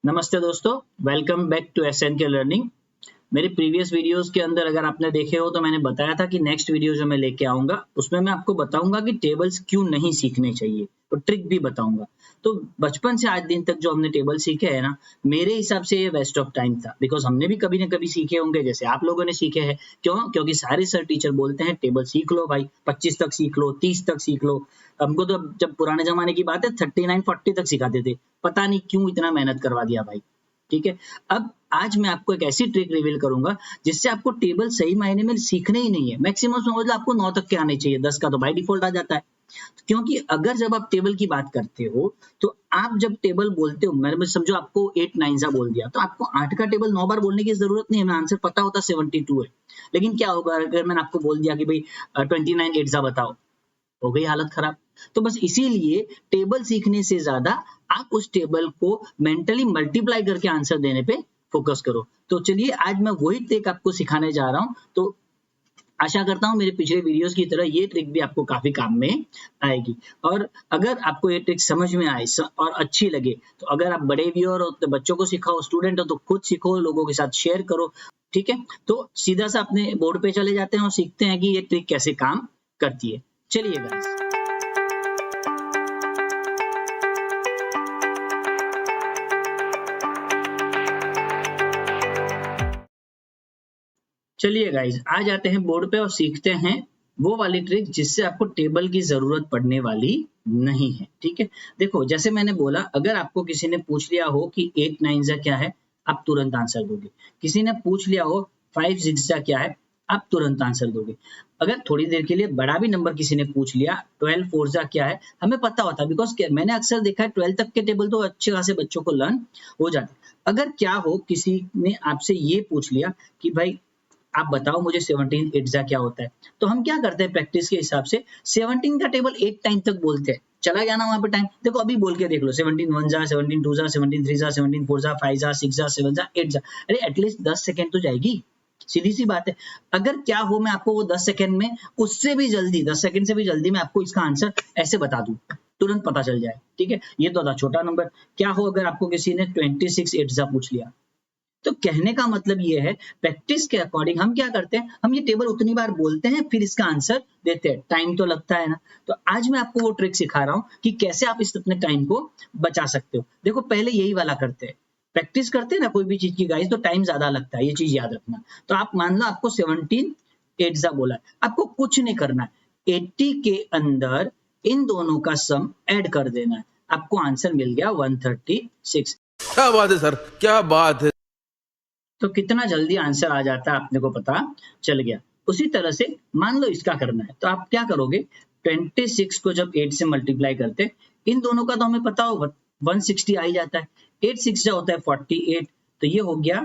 नमस्ते दोस्तों, welcome back to SNK learning. मेरे प्रीवियस वीडियोस के अंदर अगर आपने देखे हो तो मैंने बताया था कि नेक्स्ट वीडियो जो मैं लेके आऊंगा उसमें मैं आपको बताऊंगा कि टेबल्स क्यों नहीं सीखने चाहिए और ट्रिक भी बताऊंगा। तो बचपन से आज दिन तक जो हमने टेबल सीखे हैं ना, मेरे हिसाब से ये वेस्ट ऑफ टाइम था, बिकॉज हमने भी कभी ना कभी सीखे होंगे जैसे आप लोगों ने सीखे हैं। क्यों? क्योंकि सारे सर टीचर बोलते हैं टेबल सीख लो भाई, 25 तक सीख लो, 30 तक सीख लो। हमको तो जब पुराने जमाने की बात है 39-40 तक सिखाते थे। पता नहीं क्यों इतना मेहनत करवा दिया भाई। ठीक है, अब आज मैं आपको एक ऐसी ट्रिक रिवील करूंगा जिससे आपको टेबल सही मायने में सीखने ही नहीं है। मैक्सिमम समझ लो आपको 9 तक के आने चाहिए, 10 का तो बाय डिफॉल्ट आ जाता है। क्योंकि अगर जब आप टेबल की बात करते हो तो आप जब टेबल बोलते हो, मैंने समझो आपको 8 9 सा बोल दिया तो आपको 8 का टेबल 9 बार बोलने की जरूरत नहीं है, हमें आंसर पता होता 72 है। लेकिन क्या होगा अगर मैंने आपको बोल दिया कि भाई 29 8 सा बताओ, हो गई हालत खराब। तो बस इसीलिए टेबल सीखने से ज्यादा आप उस टेबल को मेंटली मल्टीप्लाई करके आंसर देने पे फोकस करो। तो चलिए आज मैं वही ट्रिक आपको सिखाने जा रहा हूं। तो आशा करता हूं मेरे पिछले वीडियोस की तरह ये ट्रिक भी आपको काफी काम में आएगी। और अगर आपको ये ट्रिक समझ में आए और अच्छी लगे तो अगर आप बड़े भी हो और तो बच्चों को सिखाओ, स्टूडेंट हो तो खुद सीखो, लोगों के साथ शेयर करो। ठीक है, तो सीधा सा अपने बोर्ड पे चले जाते हैं और सीखते हैं कि ये ट्रिक कैसे काम करती है। चलिए गाइस, चलिए गाइज आ जाते हैं बोर्ड पे और सीखते हैं वो वाली ट्रिक जिससे आपको टेबल की जरूरत पड़ने वाली नहीं है। ठीक है, देखो जैसे मैंने बोला, अगर आपको किसी ने पूछ लिया हो कि 8 9 जा क्या है, आप तुरंत आंसर दोगे। किसी ने पूछ लिया हो 5 6 जा क्या है, आप तुरंत आंसर दोगे। अगर थोड़ी देर के लिए बड़ा भी नंबर किसी ने पूछ लिया 12 4 जा क्या है, हमें पता होता है, बिकॉज मैंने अक्सर देखा है 12 तक के टेबल तो अच्छे खासे बच्चों को लर्न हो जाते। अगर क्या हो किसी ने आपसे ये पूछ लिया कि भाई आप बताओ मुझे 17 8 जा क्या होता है, तो हम क्या करते हैं प्रैक्टिस के हिसाब से 17 का टेबल 8 टाइम तक बोलते हैं। चला गया ना वहां पे टाइम, देखो अभी बोल के देख लो 17 1 जा, 17 2 जा, 17 3 जा, 17 4 जा, 5 जा, 6 जा, 7 जा, 8 जा। अरे एटलीस्ट 10 सेकंड तो जाएगी, सीधी सी बात है। अगर क्या हो मैं आपको वो 10 सेकंड में, उससे भी जल्दी 10 सेकंड से भी जल्दी मैं आपको इसका आंसर ऐसे बता दूं, तुरंत पता चल जाए। ठीक है, ये तो था छोटा नंबर। क्या हो अगर आपको किसी ने 26 8 जा पूछ लिया, तो कहने का मतलब ये है प्रैक्टिस के अकॉर्डिंग हम क्या करते हैं, हम ये टेबल उतनी बार बोलते हैं फिर इसका आंसर देते हैं। टाइम तो लगता है ना, तो आज मैं आपको वो ट्रिक सिखा रहा हूं कि कैसे आप इस अपने टाइम को बचा सकते हो। देखो पहले यही वाला करते हैं, प्रैक्टिस करते हैं ना कोई भी चीज की गाइस, तो टाइम ज्यादा लगता है, ये चीज याद रखना। तो आप मान लो आपको 17 8 जा बोला है, आपको कुछ नहीं करना है, 80 के अंदर इन दोनों का सम ऐड कर देना है, आपको आंसर मिल गया 136। क्या बात है सर, क्या बात है। तो कितना जल्दी आंसर आ जाता है अपने को पता चल गया। उसी तरह से मान लो इसका करना है, तो आप क्या करोगे, 26 को जब 8 से मल्टीप्लाई करते, इन दोनों का तो हमें पता हो 160 आ ही जाता है। 8 6 जा होता है 48, तो ये हो गया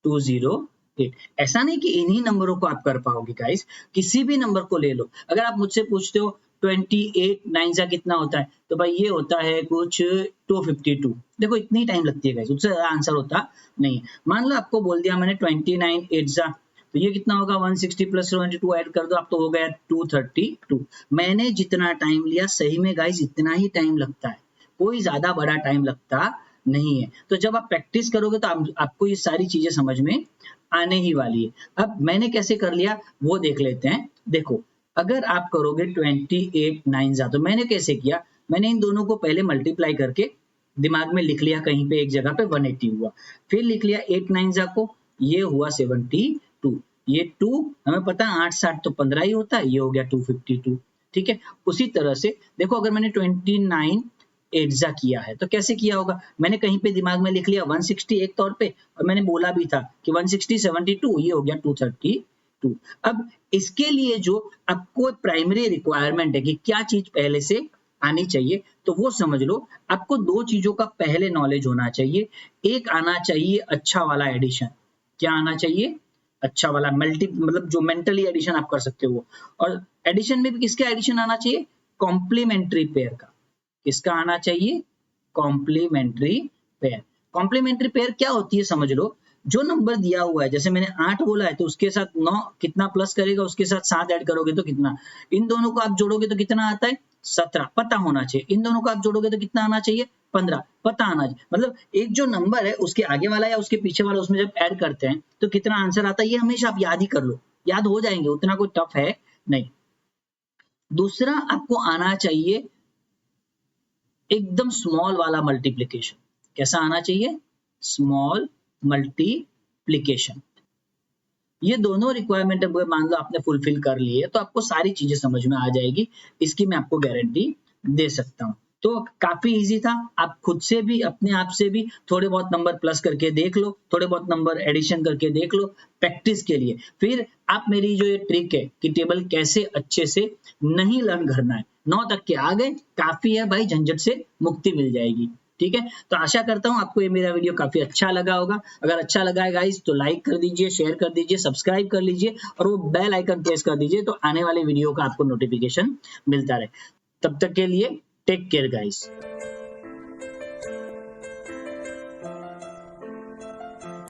208। ऐसा नहीं कि इन्हीं नंबरों को आप कर पाओगे गाइस, किसी भी नंबर को ले लो। अगर आप मुझसे पूछते हो 28 9 जा कितना होता है, तो भाई ये होता है कुछ 252। देखो इतनी टाइम लगती है गाइस, उससे ज्यादा आंसर होता नहीं है। मान लो आपको बोल दिया मैंने 29 8 जा, तो ये कितना होगा 160 प्लस 22 ऐड कर दो, आप तो हो गया 232। मैंने जितना टाइम लिया सही में गाइस इतना ही टाइम लगता है, कोई ज्यादा बड़ा टाइम लगता नहीं है। तो जब आप प्रैक्टिस करोगे तो आपको ये सारी चीजें समझ में आने ही वाली है। अब मैंने कैसे कर लिया वो देख लेते हैं। देखो अगर आप करोगे 28 9 जा, तो मैंने कैसे किया, मैंने इन दोनों को पहले मल्टीप्लाई करके दिमाग में लिख लिया, कहीं पे एक जगह पे 180 हुआ, फिर लिख लिया 8 9 जा को, ये हुआ 72। ये 2 हमें पता है 8 7 तो 15 ही होता है, ये हो गया 252। ठीक है, उसी तरह से देखो अगर मैंने 29 एग्जा किया है तो कैसे किया होगा, मैंने कहीं पे दिमाग में लिख लिया 160 एक तौर पे, और मैंने बोला भी था कि 160 72, ये हो गया 232। अब इसके लिए जो आपको प्राइमरी रिक्वायरमेंट है कि क्या चीज पहले से आनी चाहिए, तो वो समझ लो। आपको दो चीजों का पहले नॉलेज होना चाहिए। एक आना चाहिए अच्छा वाला एडिशन, क्या आना चाहिए, अच्छा वाला मल्टी, मतलब जो मेंटली एडिशन आप कर सकते हो। और एडिशन में भी किसका एडिशन आना चाहिए, कॉम्प्लीमेंट्री पेयर का। किसका आना चाहिए, कॉम्प्लीमेंट्री पेयर। कॉम्प्लीमेंट्री पेयर क्या होती है समझ लो, जो नंबर दिया हुआ है, जैसे मैंने 8 बोला है तो उसके साथ 9 कितना प्लस करेगा, उसके साथ 7 ऐड करोगे तो कितना, इन दोनों को आप जोड़ोगे तो कितना आता है 17, पता होना चाहिए। इन दोनों को आप जोड़ोगे तो कितना आना चाहिए 15 पता आना चाहिए। मतलब एक जो नंबर है उसके आगे वाला या उसके पीछे वाला उसमें जब ऐड करते हैं तो कितना आंसर आता है ये हमेशा आप याद ही कर लो, याद हो जाएंगे, उतना कोई टफ है नहीं। दूसरा आपको आना चाहिए एकदम स्मॉल वाला मल्टीप्लिकेशन। कैसा आना चाहिए? Small multiplication. ये दोनों रिक्वायरमेंट मान लो आपने फुलफिल कर लिए तो आपको सारी चीजें समझ में आ जाएगी, इसकी मैं आपको गारंटी दे सकता हूँ। तो काफी इजी था, आप खुद से भी अपने आप से भी थोड़े बहुत नंबर प्लस करके देख लो, थोड़े बहुत नंबर एडिशन करके देख लो प्रैक्टिस के लिए। फिर आप मेरी जो ये ट्रिक है कि टेबल कैसे अच्छे से नहीं लर्न करना है, 9 तक के आ गए काफी है भाई, झंझट से मुक्ति मिल जाएगी। ठीक है, तो आशा करता हूं आपको ये मेरा वीडियो काफी अच्छा लगा होगा। अगर अच्छा लगा है गाइस तो लाइक कर दीजिए, शेयर कर दीजिए, सब्सक्राइब कर लीजिए और वो बेल आइकन प्रेस कर दीजिए तो आने वाले वीडियो का आपको नोटिफिकेशन मिलता रहे। तब तक के लिए टेक केयर गाइस।